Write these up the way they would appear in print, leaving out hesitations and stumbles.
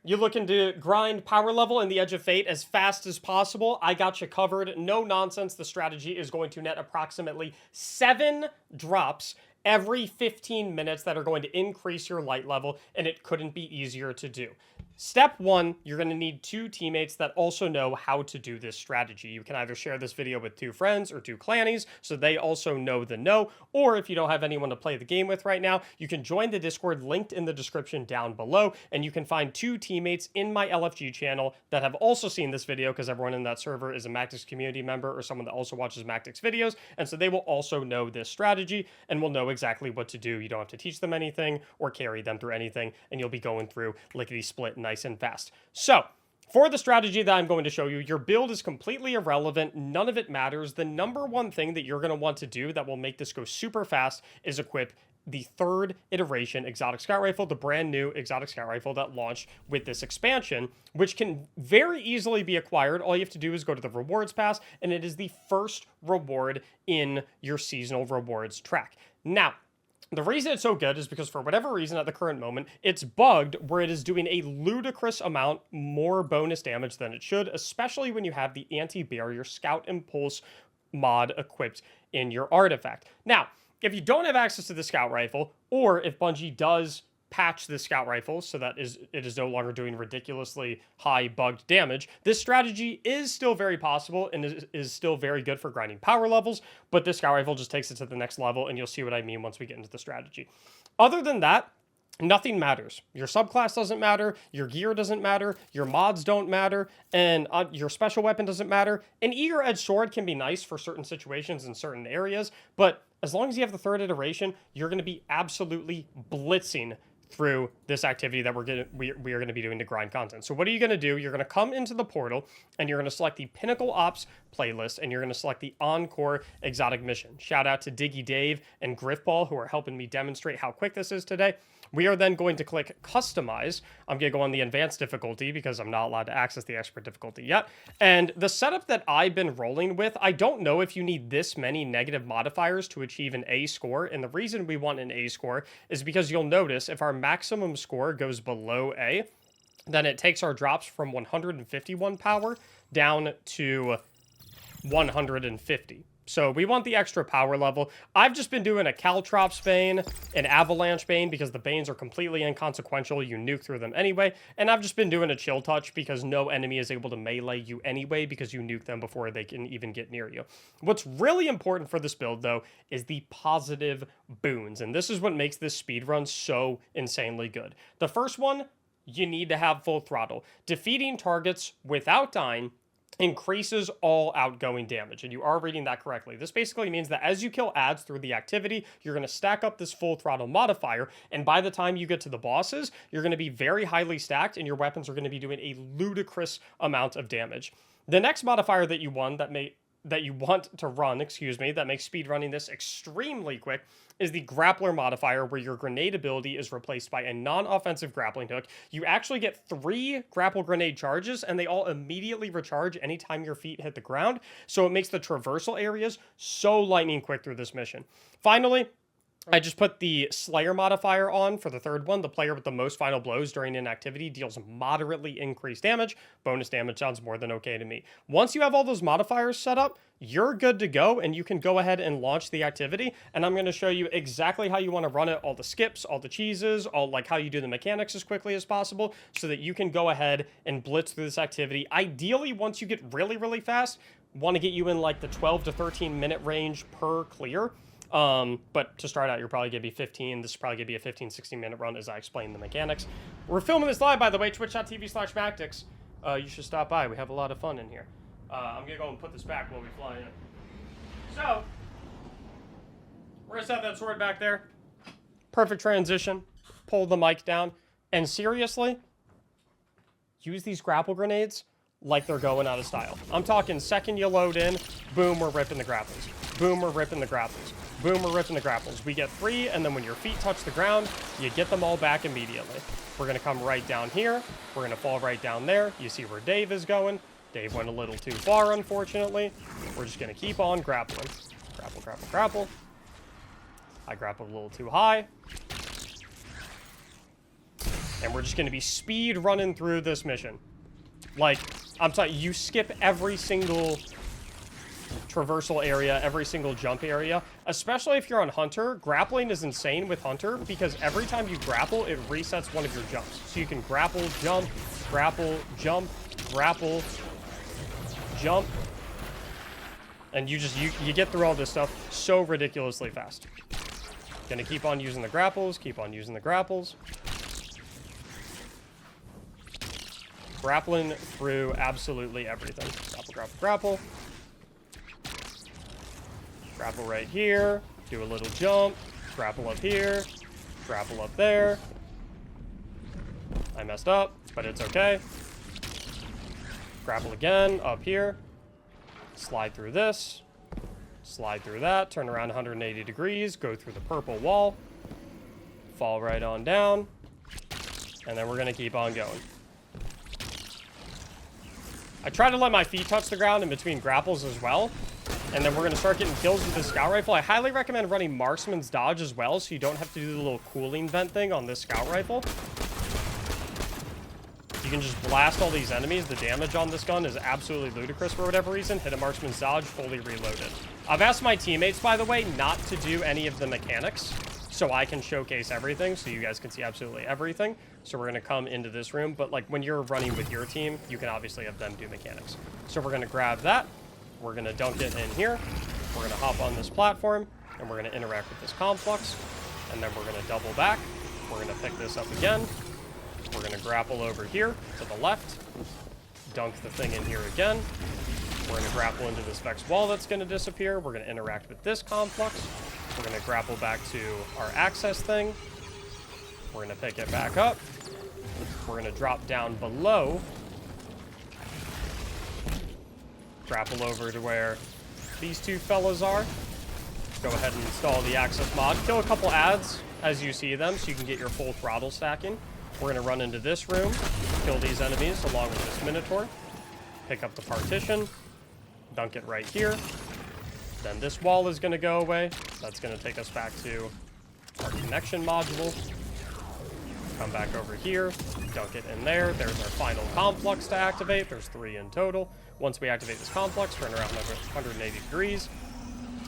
You looking to grind power level and the Edge of Fate as fast as possible? I got you covered. No nonsense. The strategy is going to net approximately 7 drops every 15 minutes that are going to increase your light level, and it couldn't be easier to do. Step 1, you're going to need 2 teammates that also know how to do this strategy. You can either share this video with 2 friends or 2 clannies so they also know the know, or if you don't have anyone to play the game with right now, you can join the Discord linked in the description down below, and you can find 2 teammates in my LFG channel that have also seen this video, because everyone in that server is a Mactics community member or someone that also watches Mactics videos, and so they will also know this strategy and will know exactly what to do. You don't have to teach them anything or carry them through anything, and you'll be going through lickety-split nice and fast. So, for the strategy that I'm going to show you, your build is completely irrelevant. None of it matters. The number one thing that you're going to want to do that will make this go super fast is equip the 3rd iteration exotic scout rifle, the brand new exotic scout rifle that launched with this expansion, which can very easily be acquired. All you have to do is go to the rewards pass, and it is the first reward in your seasonal rewards track. Now, the reason it's so good is because for whatever reason at the current moment, it's bugged where it is doing a ludicrous amount more bonus damage than it should, especially when you have the anti-barrier Scout Impulse mod equipped in your artifact. Now, if you don't have access to the Scout Rifle, or if Bungie does patch the Scout Rifle so that it is no longer doing ridiculously high bugged damage, this strategy is still very possible and is still very good for grinding power levels, but this Scout Rifle just takes it to the next level, and you'll see what I mean once we get into the strategy. Other than that, nothing matters. Your subclass doesn't matter, your gear doesn't matter, your mods don't matter, and your special weapon doesn't matter. An Eager Edge Sword can be nice for certain situations in certain areas, but as long as you have the 3rd iteration, you're going to be absolutely blitzing through this activity that we are going to be doing to grind content. So what are you going to do? You're going to come into the portal, and you're going to select the Pinnacle Ops playlist, and you're going to select the Encore exotic mission. Shout out to Diggy Dave and Griffball, who are helping me demonstrate how quick this is today. We are then going to click Customize. I'm going to go on the Advanced difficulty because I'm not allowed to access the Expert difficulty yet. And the setup that I've been rolling with, I don't know if you need this many negative modifiers to achieve an A score. And the reason we want an A score is because you'll notice if our maximum score goes below A, then it takes our drops from 151 power down to 150. So we want the extra power level. I've just been doing a Caltrops Bane, an Avalanche Bane, because the Banes are completely inconsequential. You nuke through them anyway. And I've just been doing a Chill Touch because no enemy is able to melee you anyway because you nuke them before they can even get near you. What's really important for this build, though, is the positive boons. And this is what makes this speedrun so insanely good. The first one, you need to have full throttle. Defeating targets without dying increases all outgoing damage, and you are reading that correctly. This basically means that as you kill ads through the activity, you're going to stack up this full throttle modifier, and by the time you get to the bosses, you're going to be very highly stacked, and your weapons are going to be doing a ludicrous amount of damage. The next modifier that you want to run, that makes speed running this extremely quick, is the Grappler modifier, where your grenade ability is replaced by a non-offensive grappling hook. You actually get 3 grapple grenade charges, and they all immediately recharge anytime your feet hit the ground, so it makes the traversal areas so lightning quick through this mission. Finally, I just put the Slayer modifier on for the 3rd one. The player with the most final blows during an activity deals moderately increased damage. Bonus damage sounds more than okay to me. Once you have all those modifiers set up, you're good to go, and you can go ahead and launch the activity. And I'm going to show you exactly how you want to run it, all the skips, all the cheeses, how you do the mechanics as quickly as possible, so that you can go ahead and blitz through this activity. Ideally, once you get really, really fast, want to get you in like the 12 to 13 minute range per clear. But to start out, you're probably going to be 15. This is probably going to be a 15, 16 minute run as I explain the mechanics. We're filming this live, by the way, twitch.tv/Mactics. You should stop by. We have a lot of fun in here. I'm going to go and put this back while we fly in. So, we're going to set that sword back there. Perfect transition. Pull the mic down. And seriously, use these grapple grenades like they're going out of style. I'm talking second you load in, boom, we're ripping the grapples. Boom, we're ripping the grapples. Boom, we're ripping the grapples. We get 3, and then when your feet touch the ground, you get them all back immediately. We're going to come right down here. We're going to fall right down there. You see where Dave is going. Dave went a little too far, unfortunately. We're just going to keep on grappling. Grapple, grapple, grapple. I grappled a little too high. And we're just going to be speed running through this mission. Like, I'm telling you, you skip every single traversal area, every single jump area. Especially if you're on Hunter, grappling is insane with Hunter because every time you grapple, it resets one of your jumps. So you can grapple, jump, grapple, jump. And you get through all this stuff so ridiculously fast. Gonna keep on using the grapples, Grappling through absolutely everything. Grapple. Grapple right here. Do a little jump. Grapple up here. Grapple up there. I messed up, but it's okay. Grapple again up here. Slide through this. Slide through that. Turn around 180 degrees. Go through the purple wall. Fall right on down. And then we're going to keep on going. I try to let my feet touch the ground in between grapples as well. And then we're going to start getting kills with the scout rifle. I highly recommend running marksman's dodge as well, so you don't have to do the little cooling vent thing on this scout rifle. You can just blast all these enemies. The damage on this gun is absolutely ludicrous for whatever reason. Hit a marksman's dodge, fully reloaded. I've asked my teammates, by the way, not to do any of the mechanics, so I can showcase everything, so you guys can see absolutely everything. So we're going to come into this room, but like when you're running with your team, you can obviously have them do mechanics. So we're going to grab that. We're going to dunk it in here. We're going to hop on this platform, and we're going to interact with this complex. And then we're going to double back. We're going to pick this up again. We're going to grapple over here to the left. Dunk the thing in here again. We're going to grapple into this Vex wall that's going to disappear. We're going to interact with this complex. We're going to grapple back to our access thing. We're going to pick it back up. We're going to drop down below. Grapple over to where these two fellas are. Go ahead and install the access mod. Kill a couple ads as you see them so you can get your full throttle stacking. We're going to run into this room, kill these enemies along with this Minotaur. Pick up the partition. Dunk it right here. Then this wall is going to go away. That's going to take us back to our connection module. Come back over here. Dunk it in there. There's our final complex to activate. There's 3 in total. Once we activate this complex, turn around 180 degrees.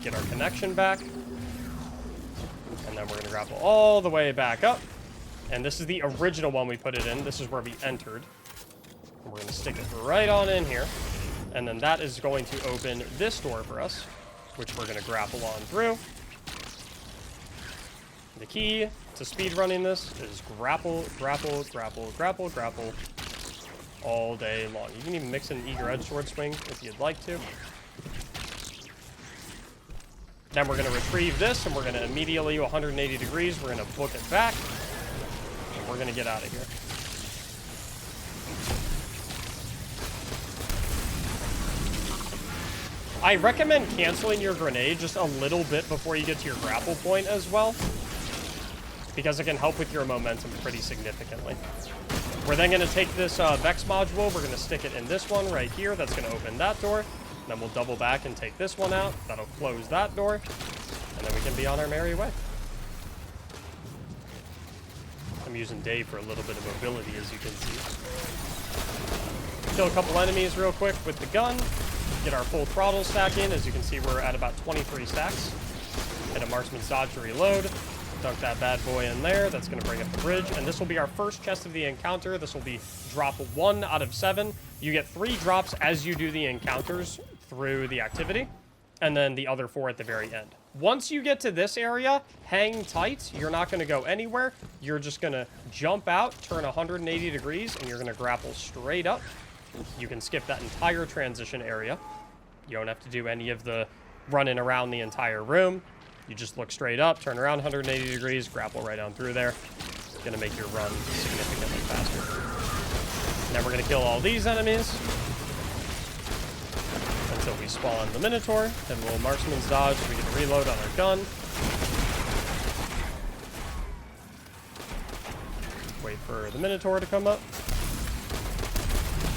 Get our connection back. And then we're going to grapple all the way back up. And this is the original one we put it in. This is where we entered. And we're going to stick it right on in here. And then that is going to open this door for us, which we're going to grapple on through. The key to speedrunning this is grapple, grapple, grapple, grapple, grapple all day long. You can even mix in eager edge sword swing if you'd like to. Then we're going to retrieve this, and we're going to immediately 180 degrees. We're going to book it back, and we're going to get out of here. I recommend canceling your grenade just a little bit before you get to your grapple point as well, because it can help with your momentum pretty significantly. We're then going to take this Vex module. We're going to stick it in this one right here. That's going to open that door. Then we'll double back and take this one out. That'll close that door. And then we can be on our merry way. I'm using Dave for a little bit of mobility, as you can see. Kill a couple enemies real quick with the gun. Get our full throttle stack in. As you can see, we're at about 23 stacks. Hit a marksman's dodge to reload. Dunk that bad boy in there. That's going to bring up the bridge. And this will be our first chest of the encounter. This will be drop 1 out of 7. You get 3 drops as you do the encounters through the activity. And then the other 4 at the very end. Once you get to this area, hang tight. You're not going to go anywhere. You're just going to jump out, turn 180 degrees, and you're going to grapple straight up. You can skip that entire transition area. You don't have to do any of the running around the entire room. You just look straight up, turn around 180 degrees, grapple right on through there. It's going to make your run significantly faster. And then we're going to kill all these enemies until we spawn the Minotaur. Then we'll marksman's dodge so we can reload on our gun. Wait for the Minotaur to come up.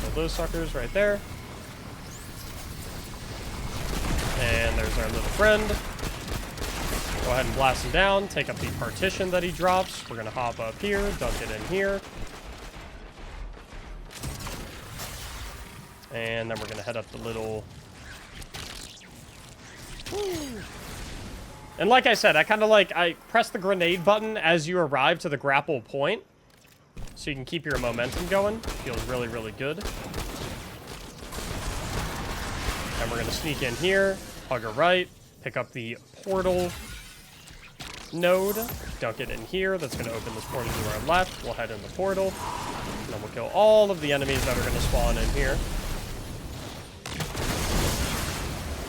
Kill those suckers right there. And there's our little friend. Go ahead and blast him down. Take up the partition that he drops. We're going to hop up here, dunk it in here. And then we're going to head up the little... And like I said, I press the grenade button as you arrive to the grapple point. So you can keep your momentum going. Feels really, really good. And we're going to sneak in here, hug a right, pick up the portal node, dunk it in here. That's going to open this portal to our left. We'll head in the portal. And then we'll kill all of the enemies that are going to spawn in here.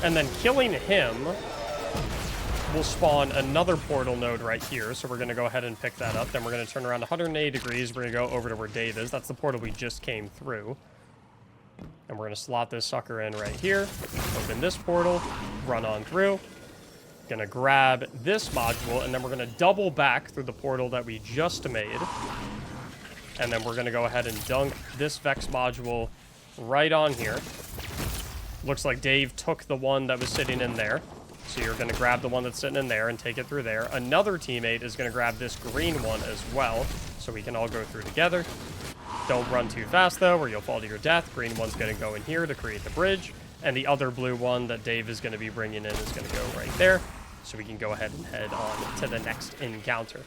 And then killing him will spawn another portal node right here. So we're going to go ahead and pick that up. Then we're going to turn around 180 degrees. We're going to go over to where Dave is. That's the portal we just came through. And we're going to slot this sucker in right here. Open this portal. Run on through. Going to grab this module. And then we're going to double back through the portal that we just made. And then we're going to go ahead and dunk this Vex module right on here. Looks like Dave took the one that was sitting in there. So you're going to grab the one that's sitting in there and take it through there. Another teammate is going to grab this green one as well, so we can all go through together. Don't run too fast, though, or you'll fall to your death. Green one's going to go in here to create the bridge. And the other blue one that Dave is going to be bringing in is going to go right there. So we can go ahead and head on to the next encounter.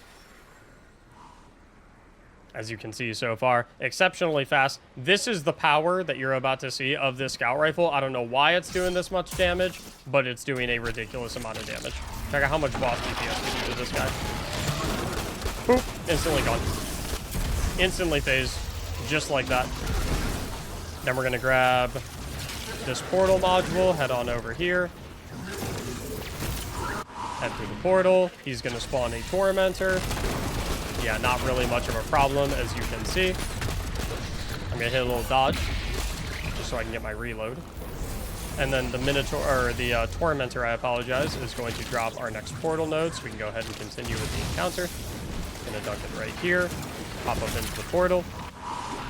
As you can see so far, exceptionally fast. This is the power that you're about to see of this scout rifle. I don't know why it's doing this much damage, but it's doing a ridiculous amount of damage. Check out how much boss DPS we do to this guy. Boop, instantly gone. Instantly phased, just like that. Then we're gonna grab this portal module, head on over here. Head through the portal. He's gonna spawn a Tormentor. Yeah, not really much of a problem, as you can see. I'm going to hit a little dodge, just so I can get my reload. And then the Minotaur, or the Tormentor, I apologize, is going to drop our next portal node, so we can go ahead and continue with the encounter. Going to dunk it right here, pop up into the portal.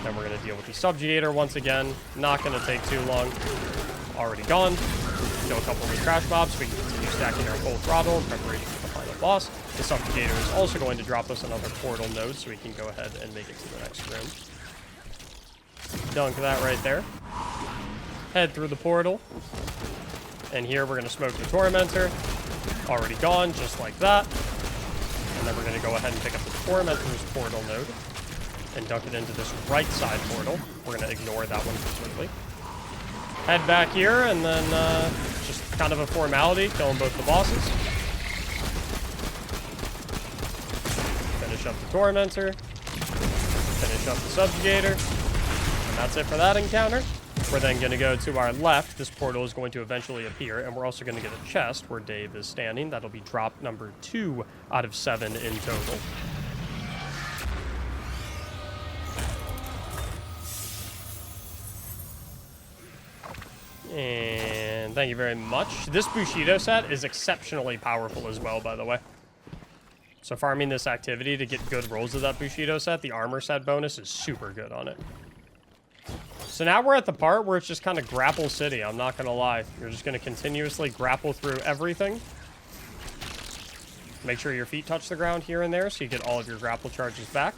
Then we're going to deal with the Subjugator once again. Not going to take too long. Already gone. Kill a couple of the trash mobs, so we can continue stacking our full throttle in preparation for the final boss. The Subjugator is also going to drop us another portal node, so we can go ahead and make it to the next room. Dunk that right there. Head through the portal. And here we're going to smoke the Tormentor. Already gone, just like that. And then we're going to go ahead and pick up the Tormentor's portal node and dunk it into this right side portal. We're going to ignore that one completely. Head back here, and then just kind of a formality, killing both the bosses. Finish up the Tormentor. Finish up the Subjugator. And that's it for that encounter. We're then going to go to our left. This portal is going to eventually appear, and we're also going to get a chest where Dave is standing. That'll be drop number 2 out of 7 in total. And thank you very much. This Bushido set is exceptionally powerful as well, by the way. So farming this activity to get good rolls of that Bushido set, the armor set bonus is super good on it. So now we're at the part where it's just kind of grapple city, I'm not going to lie. You're just going to continuously grapple through everything. Make sure your feet touch the ground here and there so you get all of your grapple charges back.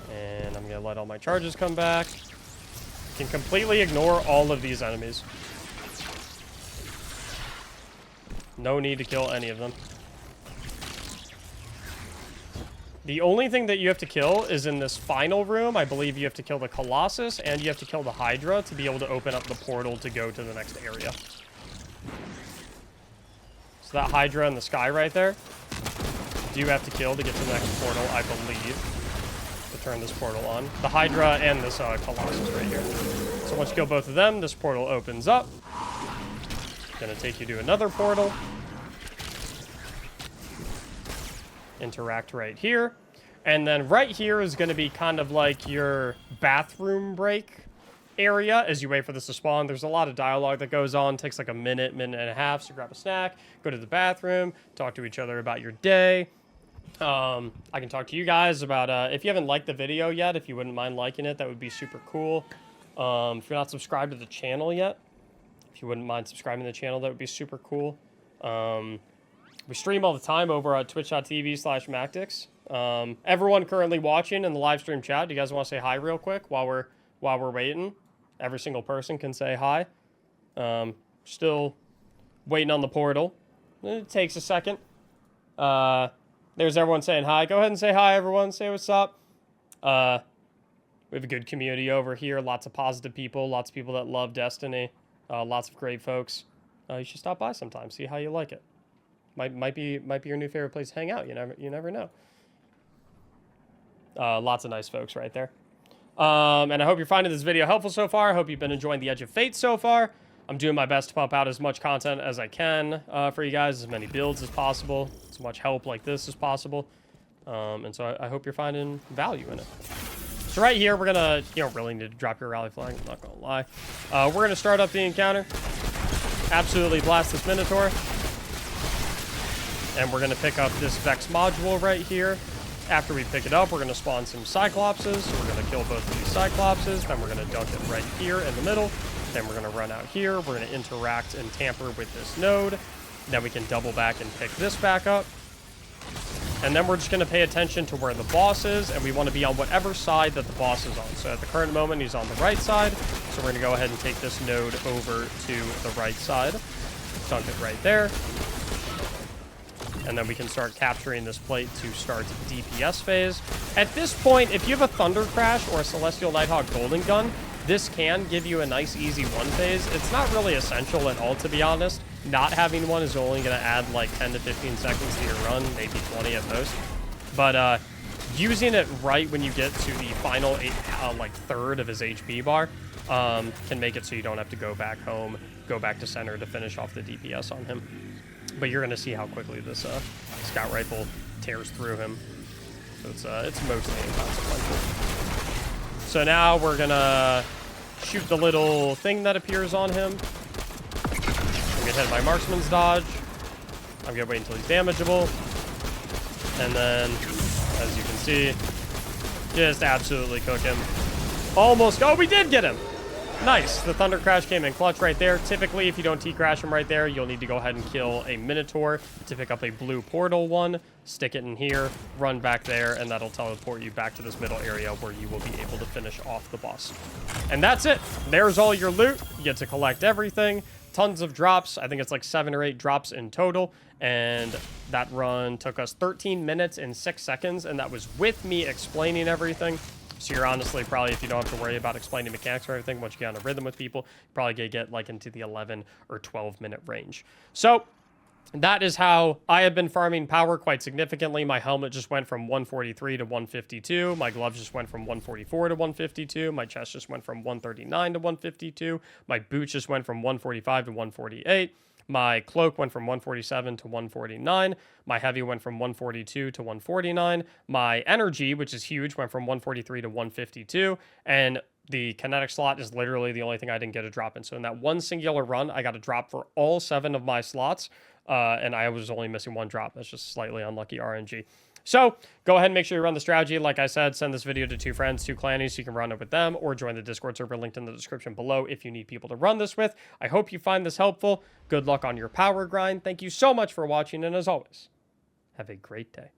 And I'm going to let all my charges come back. Can completely ignore all of these enemies. No need to kill any of them. The only thing that you have to kill is in this final room. I believe you have to kill the Colossus and you have to kill the Hydra to be able to open up the portal to go to the next area. So that Hydra in the sky right there, do you have to kill to get to the next portal, I believe, to turn this portal on. The Hydra and this Colossus right here. So once you kill both of them, this portal opens up. Gonna take you to another portal. Interact right here. And then right here is going to be kind of like your bathroom break area as you wait for this to spawn. There's a lot of dialogue that goes on. It takes like a minute, minute and a half. So grab a snack, go to the bathroom, talk to each other about your day. I can talk to you guys about, if you haven't liked the video yet, if you wouldn't mind liking it, that would be super cool. If you're not subscribed to the channel yet, if you wouldn't mind subscribing to the channel, that would be super cool. We stream all the time over at twitch.tv/Mactics. Everyone currently watching in the live stream chat, do you guys want to say hi real quick while we're waiting? Every single person can say hi. Still waiting on the portal. It takes a second. There's everyone saying hi. Go ahead and say hi, everyone. Say what's up. We have a good community over here. Lots of positive people. Lots of people that love Destiny. Lots of great folks. You should stop by sometime. See how you like it. Might be your new favorite place to hang out. You never know. Lots of nice folks right there. And I hope you're finding this video helpful so far. I hope you've been enjoying the Edge of Fate so far. I'm doing my best to pump out as much content as I can for you guys, as many builds as possible, as much help like this as possible. And so I hope you're finding value in it. So right here, we're gonna, you don't really need to drop your rally flag, I'm not gonna lie. We're gonna start up the encounter. Absolutely blast this Minotaur. And we're gonna pick up this Vex module right here. After we pick it up, we're gonna spawn some Cyclopses. So we're gonna kill both of these Cyclopses. Then we're gonna dunk it right here in the middle. Then we're gonna run out here. We're gonna interact and tamper with this node. Then we can double back and pick this back up. And then we're just gonna pay attention to where the boss is, and we wanna be on whatever side that the boss is on. So at the current moment, he's on the right side. So we're gonna go ahead and take this node over to the right side. Dunk it right there. And then we can start capturing this plate to start DPS phase. At this point, if you have a Thunder Crash or a Celestial Nighthawk Golden Gun, this can give you a nice, easy one phase. It's not really essential at all, to be honest. Not having one is only going to add like 10 to 15 seconds to your run, maybe 20 at most. But using it right when you get to the final third of his HP bar can make it so you don't have to go back home, go back to center to finish off the DPS on him. But you're going to see how quickly this scout rifle tears through him. So it's mostly inconsequential. So now we're going to shoot the little thing that appears on him. I'm going to hit my marksman's dodge. I'm going to wait until he's damageable. And then, as you can see, just absolutely cook him. Almost. Oh, we did get him. Nice. The Thunder Crash came in clutch right there. Typically, if you don't T-Crash him right there, you'll need to go ahead and kill a Minotaur to pick up a blue portal one, stick it in here, run back there, and that'll teleport you back to this middle area where you will be able to finish off the boss. And that's it. There's all your loot. You get to collect everything. Tons of drops. I think it's like 7 or 8 drops in total. And that run took us 13 minutes and 6 seconds, and that was with me explaining everything. So you're honestly probably, if you don't have to worry about explaining mechanics or everything, once you get on a rhythm with people, you're probably going to get like into the 11 or 12 minute range. So that is how I have been farming power quite significantly. My helmet just went from 143 to 152. My gloves just went from 144 to 152. My chest just went from 139 to 152. My boots just went from 145 to 148. My cloak went from 147 to 149. My heavy went from 142 to 149. My energy, which is huge, went from 143 to 152. And the kinetic slot is literally the only thing I didn't get a drop in. So in that one singular run, I got a drop for all 7 of my slots. And I was only missing 1 drop. That's just slightly unlucky RNG. So go ahead and make sure you run the strategy. Like I said, send this video to 2 friends, 2 clannies, so you can run it with them, or join the Discord server linked in the description below if you need people to run this with. I hope you find this helpful. Good luck on your power grind. Thank you so much for watching, and as always, have a great day.